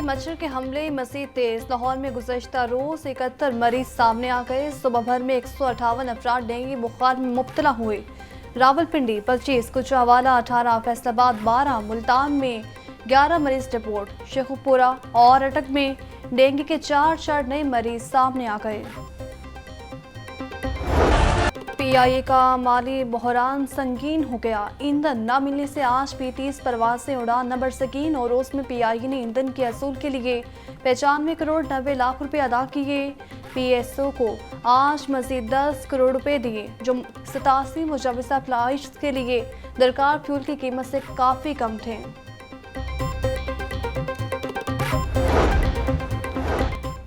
मच्छर के हमले मजीद तेज। लाहौर में गुज़श्ता रोज 71 मरीज सामने आ गए। सुबह भर में 158 अफराद डेंगू बुखार में मुब्तला हुए। रावलपिंडी 25, कुचावाला 18, फैसलाबाद 12, मुल्तान में 11 मरीज रिपोर्ट। शेखुपुरा और अटक में डेंगू के 4 नए मरीज सामने आ गए। PIA का माली बहरान संगीन हो गया। ईंधन न मिलने से आज भी 30 परवाजें उड़ान न बढ़ सकीं। और रोज में PIA ने ईंधन के असूल के लिए 95 करोड़ 90 लाख रुपए अदा किए। PSO को आज मजीद 10 करोड़ रुपए दिए, जो 87 मुजवजा फ्लाइट्स के लिए दरकार फ्यूल की कीमत से काफ़ी कम थे।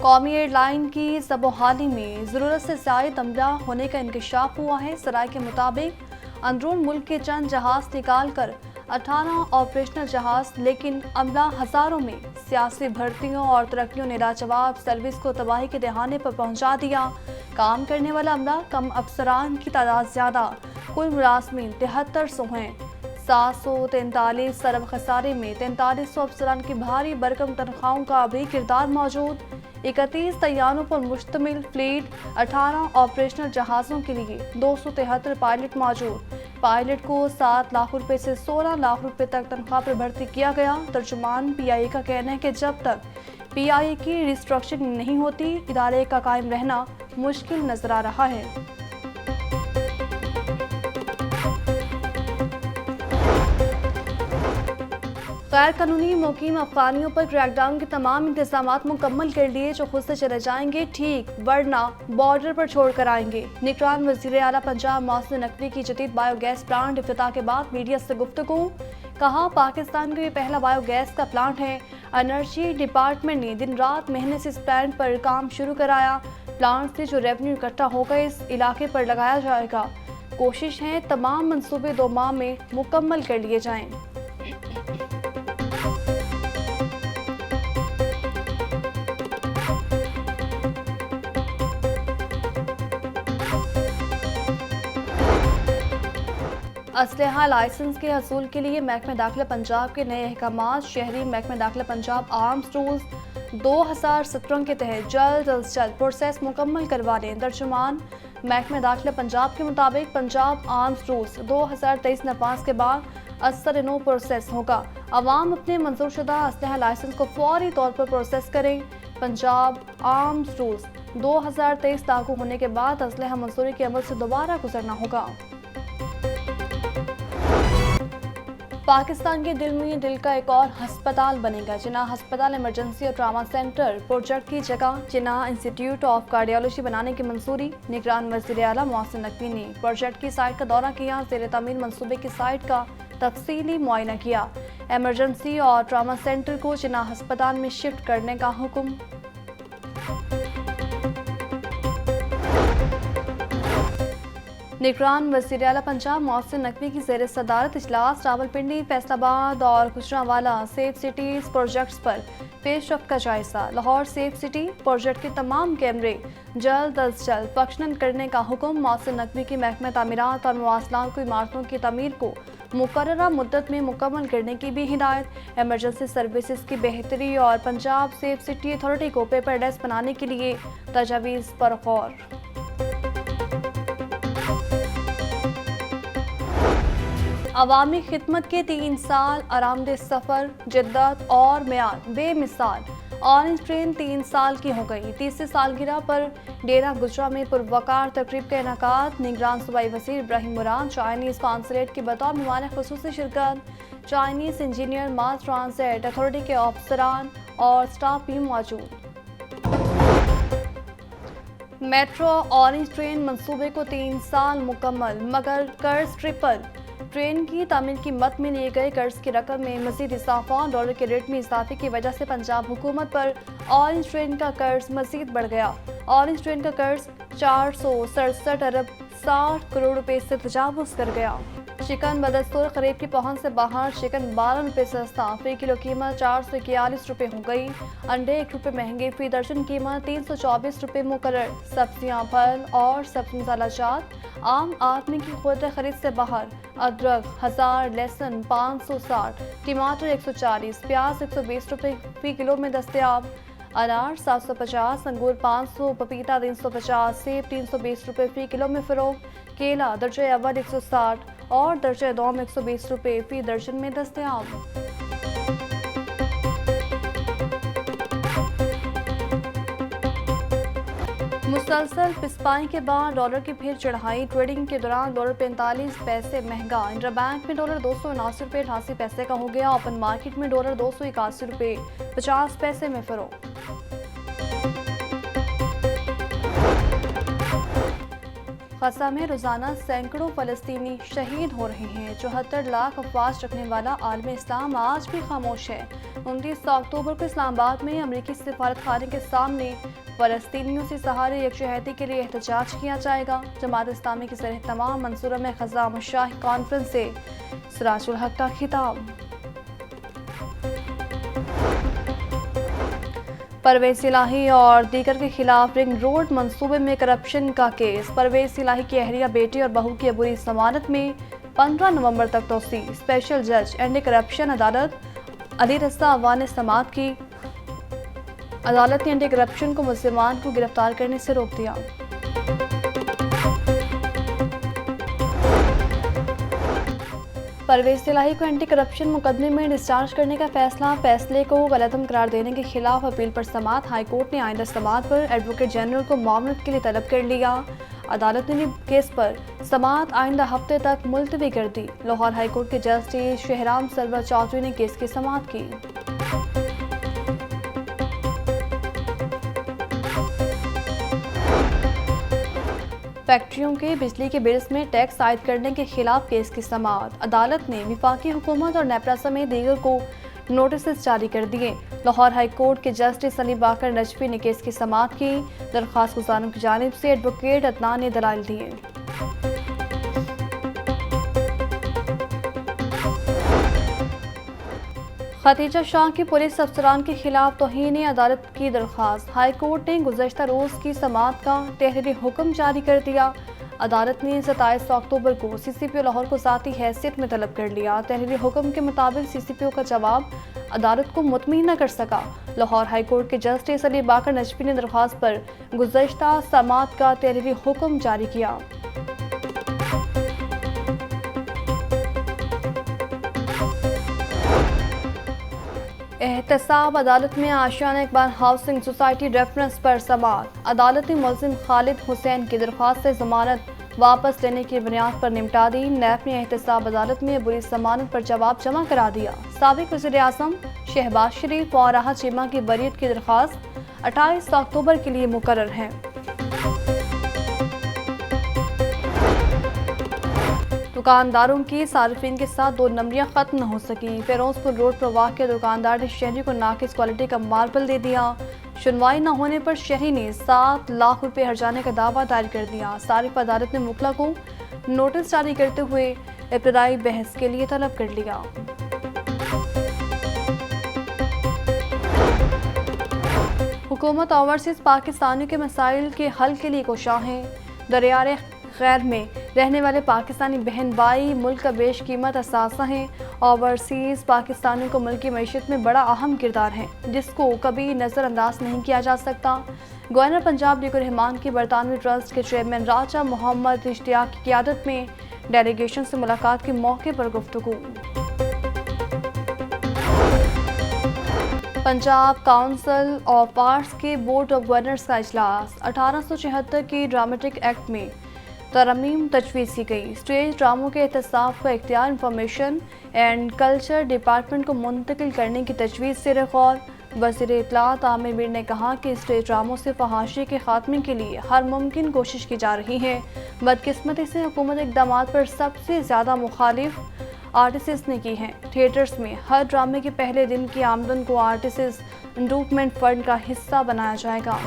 कौमी एयरलाइन की सबोहाली में ज़रूरत से ज़ायद अमला होने का इंकशाफ हुआ है। सराय के मुताबिक अंदरून मुल्क के चंद जहाज निकाल कर 18 ऑपरेशनल जहाज, लेकिन अमला हज़ारों में सियासी भर्तियों और तरक्कियों ने लाजवाब सर्विस को तबाही के दहाने पर पहुंचा दिया। काम करने वाला अमला कम, अफसरान की तादाद ज़्यादा। कुल मुलाजमीन 7300 हैं। 743 अरब खसारे में 4300 अफसरान की भारी भरकम तनख्वाहों का भी किरदार मौजूद। 31 तैयारों पर मुश्तमिल फ्लीट, 18 ऑपरेशनल जहाज़ों के लिए 273 पायलट मौजूद। पायलट को 7 लाख रुपए से 16 लाख रुपए तक तनख्वाह पर भर्ती किया गया। तर्जुमान PIA का कहना है कि जब तक PIA की रिस्ट्रक्चरिंग नहीं होती, इदारे का कायम रहना मुश्किल नजर आ रहा है। गैर कानूनी मुकीम अफगानियों पर क्रैकडाउन के तमाम इंतजाम मुकम्मल कर लिए, जो खुद से चले जाएंगे ठीक, वरना बॉर्डर पर छोड़ कर आएंगे। निगरान वज़ीर आला पंजाब मोहसिन नकवी की जदीद बायोगैस प्लांट इफ्तिताह के बाद मीडिया से गुफ्तगू। कहा, पाकिस्तान का ये पहला बायोगैस का प्लांट है। एनर्जी डिपार्टमेंट ने दिन रात मेहनत से इस प्लांट पर काम शुरू कराया। प्लांट से जो रेवेन्यू इकट्ठा होगा इस इलाके पर लगाया जाएगा। कोशिश है तमाम मंसूबे 2 माह में मुकम्मल कर लिए जाएं। असलहा लाइसेंस के हसूल के लिए महकमा दाखिला पंजाब के नए अहकामात। शहरी महकमा दाखिला पंजाब आर्म्स रूल्स 2017 के तहत जल्द अज जल्द प्रोसेस मुकम्मल करवा लें। तर्जुमान महकमा दाखिला पंजाब के मुताबिक पंजाब आर्म्स रूल्स 2023 नफाज के बाद असर नो प्रोसेस होगा। अवाम अपने मंजूरशुदा असलहा लाइसेंस को फौरी तौर पर प्रोसेस करें। पंजाब आर्म्स रूल्स 2023 लागू होने के बाद असलहा मंजूरी के अमल से दोबारा गुजरना होगा। पाकिस्तान के दिल में दिल का एक और अस्पताल बनेगा। जिन्ना अस्पताल इमरजेंसी और ट्रामा सेंटर प्रोजेक्ट की जगह जिन्ना इंस्टीट्यूट ऑफ कार्डियोलॉजी बनाने की मंजूरी। निगरान वज़ीर आला मोहसिन नकवी ने प्रोजेक्ट की साइट का दौरा किया। ज़ेर तामीर मंसूबे की साइट का तफसीली मुआयना किया। इमरजेंसी और ट्रामा सेंटर को जिन्ना अस्पताल में शिफ्ट करने का हुक्म। निगरान वज़ीर आला पंजाब मोहसिन नकवी की ज़ेर सदारत इजलास रावलपिंडी, फैसलाबाद और गुजरांवाला सेफ सिटीज़ प्रोजेक्ट्स पर पेशरफ्त का जायजा। लाहौर सेफ सिटी प्रोजेक्ट के तमाम कैमरे जल्द अज जल्द फंक्शनल करने का हुक्म। मोहसिन नकवी की महकमा तामीरात और मवासलात को इमारतों की तमीर को मुकर्ररा मुद्दत में मुकम्मल करने की भी हिदायत। एमरजेंसी सर्विसेज की बेहतरी और पंजाब सेफ सिटी अथॉरिटी को पेपरलेस बनाने के लिए तजावीज़ पर गौर। अवामी खिदमत के 3 साल, आरामदेह सफ़र, जिद्दत और मेयार बेमिसाल। ऑरेंज ट्रेन 3 साल की हो गई। 30वीं सालगिरह पर डेरा गुजरा में पुरवकार तकरीब का इनेकाद। निगरान सूबाई वज़ीर इब्राहिम मुराद चाइनीज़ कॉन्सुलेट की बतौर मेहमान ख़ुसूसी शिरकत। चाइनीज़ इंजीनियर, मास ट्रांसिट अथॉरिटी के अफसरान और स्टाफ भी मौजूद। मेट्रो ऑरेंज ट्रेन मंसूबे को 3 साल मुकम्मल, मगर कर्ज ट्रिपल। ट्रेन की तामीर की मद में लिए गए कर्ज की रकम में मजीद इजाफा। डॉलर के रेट में इजाफे की वजह से पंजाब हुकूमत पर ऑरेंज ट्रेन का कर्ज मजीद बढ़ गया। ऑरेंज ट्रेन का कर्ज 467 अरब 60 करोड़ रुपए से तजावुज़ कर गया। चिकन बदस्तूर खरीद की पहुंच से बाहर। चिकन 12 रुपये सस्ता, फी किलो कीमत 441 रुपये हो गई। अंडे 1 रुपये महंगे, फी दर्जन कीमत 324 रुपये मुकर्रर। सब्जियां, फल और सब्जी मसाला जात आम आदमी की क़ुव्वत खरीद से बाहर। अदरक 1000, लहसुन 560, टमाटर 140, प्याज 120 रुपये फी किलो में दस्तयाब। अनार 750, अंगूर 500, पपीता 350, सेब 320 रुपये फी किलो में फ़रोख्त। केला दर्जे अव्वल 160 और दर्जे दोम 120 रुपये फी दर्जन में दस्तयाब। मुसलसल पिस्पाई के बाद डॉलर की फिर चढ़ाई। ट्रेडिंग के दौरान डॉलर 45 पैसे महंगा। इंटरबैंक में डॉलर 279 रुपये 88 पैसे का हो गया। ओपन मार्केट में डॉलर 281 रुपये 50 पैसे में फ़रोख्त। गजा में रोजाना सैकड़ों फलस्तीनी शहीद हो रहे हैं। 74 लाख अफवाज रखने वाला आलम इस्लाम आज भी खामोश है। 29 अक्टूबर को इस्लामाबाद में अमरीकी सिफारत खाने के सामने फलस्तीनियों से सहारे यकजहती के लिए एहतजाज किया जाएगा। जमात इस्लामी की ज़रिए तमाम मंसूरों में खजा मुशाह कॉन्फ्रेंस से सिराजुल हक का खिताब। परवेज़ इलाही और दीगर के खिलाफ रिंग रोड मंसूबे में करप्शन का केस। परवेज़ इलाही की अहलिया, बेटी और बहू की अबूरी जमानत में 15 नवंबर तक तोसी। स्पेशल जज एंटी करप्शन अदालत अली रज़ा अवान समात की अदालत ने एंटी करप्शन को मुलज़िमान को गिरफ्तार करने से रोक दिया। परवेज़ इलाही को एंटी करप्शन मुकदमे में डिस्चार्ज करने का फैसले को गलतम करार देने के खिलाफ अपील पर समात हाई कोर्ट ने आइंदा समात पर एडवोकेट जनरल को मामलत के लिए तलब कर लिया। अदालत ने केस पर समात आइंदा हफ्ते तक मुलतवी कर दी। लाहौर हाई कोर्ट के जस्टिस शहराम सरवर चौधरी ने केस की समात की। फैक्ट्रियों के बिजली के बिल्स में टैक्स आयद करने के खिलाफ केस की समाअत। अदालत ने वफाकी हुकूमत और नेपरा समेत दीगर को नोटिस जारी कर दिए। लाहौर हाई कोर्ट के जस्टिस अली बाकर नजफी ने केस की समाअत की। दरख्वास्त गुजारों की जानिब से एडवोकेट अदनान ने दलाइल दिए। खतीजा शाह की पुलिस अफसरान के खिलाफ तौहीन अदालत की दरख्वास्त। हाई कोर्ट ने गुज़श्ता रोज़ की समाअत का तहरीरी हुक्म जारी कर दिया। अदालत ने 27 अक्टूबर को CCPO लाहौर को ज़ाती हैसियत में तलब कर लिया। तहरीरी हुक्म के मुताबिक CCPO का जवाब अदालत को मुतमईन न कर सका। लाहौर हाई कोर्ट के जस्टिस अली बाकर नजफी ने दरख्वास्त पर गुज़श्ता समाअत का तहरीरी हुक्म जारी किया। एहतसाब अदालत में आशियाना इकबाल हाउसिंग सोसाइटी रेफरेंस पर समाअत। अदालत ने मुल्ज़िम खालिद हुसैन की दरख्वास्त से जमानत वापस लेने की बुनियाद पर निपटा दी। नैब ने एहतसाब अदालत में बुरी जमानत पर जवाब जमा करा दिया। साबिक वज़ीर आज़म शहबाज शरीफ और राहत चीमा की बरीयत की दरख्वास्त 28 अक्टूबर के लिए मुकर्रर है। दुकानदारों की सार्फिन के साथ 2 नंबरियां खत्म न हो सकी। फिरोजपुर रोड पर वाक़ दुकानदार ने शहरी को नाकिस क्वालिटी का मार्बल दे दिया। सुनवाई न होने पर शहरी ने 7 लाख रुपए हर्जाने का दावा दायर कर दिया। सारिफ अदालत ने मुखला को नोटिस जारी करते हुए इब्तदाई बहस के लिए तलब कर लिया। हुकूमत ओवरसीज पाकिस्तानियों के मसाइल के हल के लिए कोशां है। दरियाए खैर में रहने वाले पाकिस्तानी बहन भाई मुल्क का बेशकीमत असासा हैं। ओवरसीज पाकिस्तानियों को मुल्क की मईशत में बड़ा अहम किरदार है, जिसको कभी नज़रअंदाज नहीं किया जा सकता। गवर्नर पंजाब लीग रहमान की बरतानवी ट्रस्ट के चेयरमैन राजा मोहम्मद इश्तियाक की क़ियादत में डेलीगेशन से मुलाकात के मौके पर गुफ्तगू। पंजाब काउंसिल ऑफ आर्ट्स के बोर्ड ऑफ गवर्नर्स का इजलास। 1876 की ड्रामेटिक एक्ट में तरमीम तजवीज़ की गई। स्टेज ड्रामों के एहतसाब का इख्तियार इंफॉर्मेशन एंड कल्चर डिपार्टमेंट को मुंतकिल करने की तजवीज़ से गौर। वज़ीर इत्तलात आमिर मीर ने कहा कि स्टेज ड्रामों से फहाशी के खात्मे के लिए हर मुमकिन कोशिश की जा रही है। बदकिस्मती से हुकूमत इक़दाम पर सबसे ज़्यादा मुखालिफ आर्टिस्ट ने की हैं। थिएटर्स में हर ड्रामे के पहले दिन की आमदन को आर्टिस्ट इंडूपमेंट फंड का हिस्सा बनाया जाएगा।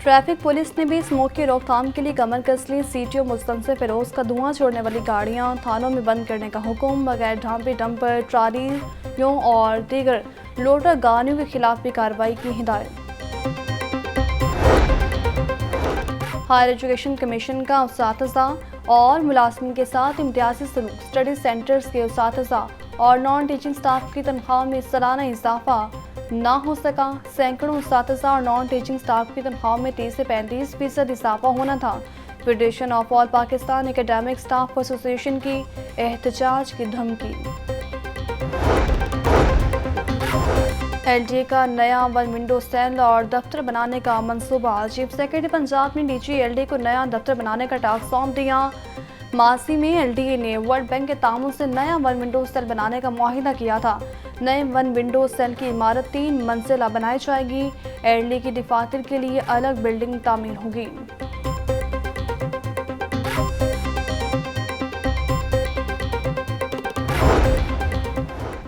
ट्रैफिक पुलिस ने भी स्मोक की रोकथाम के लिए कमर कस ली। सीटीओ मुस्तनसिर फिरोज का धुआं छोड़ने वाली गाड़ियां थानों में बंद करने का हुक्म। बगैर ढांपे डंपर, ट्रालियों और दीगर लोडर गाड़ियों के खिलाफ भी कार्रवाई की हिदायत। हायर एजुकेशन कमीशन का उस्ताज़ा और मुलाजिम के साथ इम्तियाजी सलूक। स्टडी सेंटर्स के उस्ताज़ा और नॉन टीचिंग स्टाफ की तनख्वाह में सालाना इजाफा ना हो सका। सैकड़ों उस्ताज़ा और नॉन टीचिंग स्टाफ की तनख्वाह में 30 से 35% इजाफा होना था। Federation of all Pakistan academic staff association की एहतजाज की धमकी। LDA का नया वन विंडो सेल और दफ्तर बनाने का मंसूबा। चीफ सेक्रेटरी पंजाब ने DG LDA को नया दफ्तर बनाने का टास्क सौंप दिया। मासी में LDA ने वर्ल्ड बैंक के तामुन से नया वन विंडो सेल बनाने का मुआहिदा किया था। नए वन विंडो सेल की इमारत 3 मंजिला बनाई जाएगी। LDA की दफातर के लिए अलग बिल्डिंग तामीर होगी।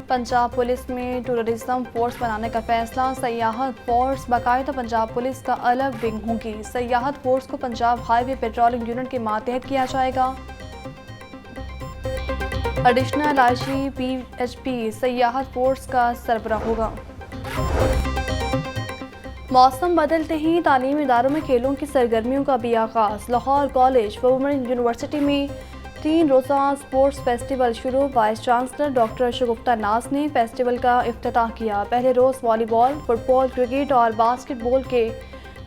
पंजाब पुलिस में टूरिज्म फोर्स बनाने का फैसला। सयाहत फोर्स बाकायदा पंजाब पुलिस का अलग विंग होगी। सयाहत फोर्स को पंजाब हाईवे पेट्रोलिंग यूनिट के मातहत किया जाएगा। एडिशनल IGPHP सयाहत फोर्स का सरबराह होगा। मौसम बदलते ही तालीमी इदारों में खेलों की सरगर्मियों का भी आगाज। लाहौर कॉलेज व वुमेन यूनिवर्सिटी में 3 रोज़ा स्पोर्ट्स फेस्टिवल शुरू। वाइस चांसलर डॉक्टर शगुफ्ता नाज ने फेस्टिवल का इफ्तिताह किया। पहले रोज़ वॉलीबॉल, फुटबॉल, क्रिकेट और बास्केटबॉल के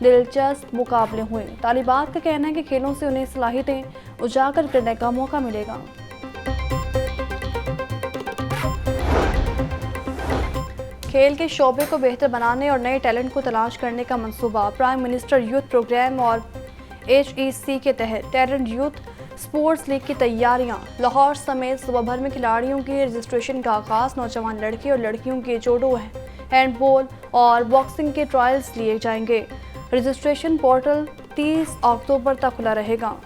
दिलचस्प मुकाबले हुए। तालिबात का कहना है कि खेलों से उन्हें सलाहियतें उजागर करने का मौका मिलेगा। खेल के शोबे को बेहतर बनाने और नए टैलेंट को तलाश करने का मंसूबा। प्राइम मिनिस्टर यूथ प्रोग्राम और HEC के तहत टैलेंट यूथ स्पोर्ट्स लीग की तैयारियां। लाहौर समेत सूबा भर में खिलाड़ियों के रजिस्ट्रेशन का आगाज। नौजवान लड़के और लड़कियों के जूडो, हैंडबॉल और बॉक्सिंग के ट्रायल्स लिए जाएंगे। रजिस्ट्रेशन पोर्टल 30 अक्टूबर तक खुला रहेगा।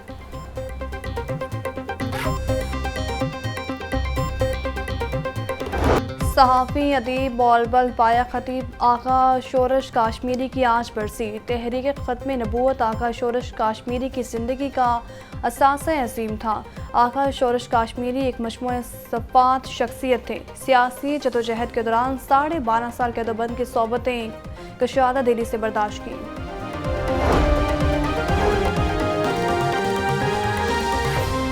सहाफ़ी, अदीब और बलपाया खतीब आगा शोरश काश्मीरी की आज बरसी। तहरीक ख़त्म नबूवत आगा शोरश काश्मीरी की ज़िंदगी का असासा अजीम था। आगा शोरश काश्मीरी एक मजमूए सफ़ात शख्सियत थे। सियासी जदोजहद के दौरान 12.5 साल कैदबंद की सोबतें कशादा दिली से बर्दाश्त की।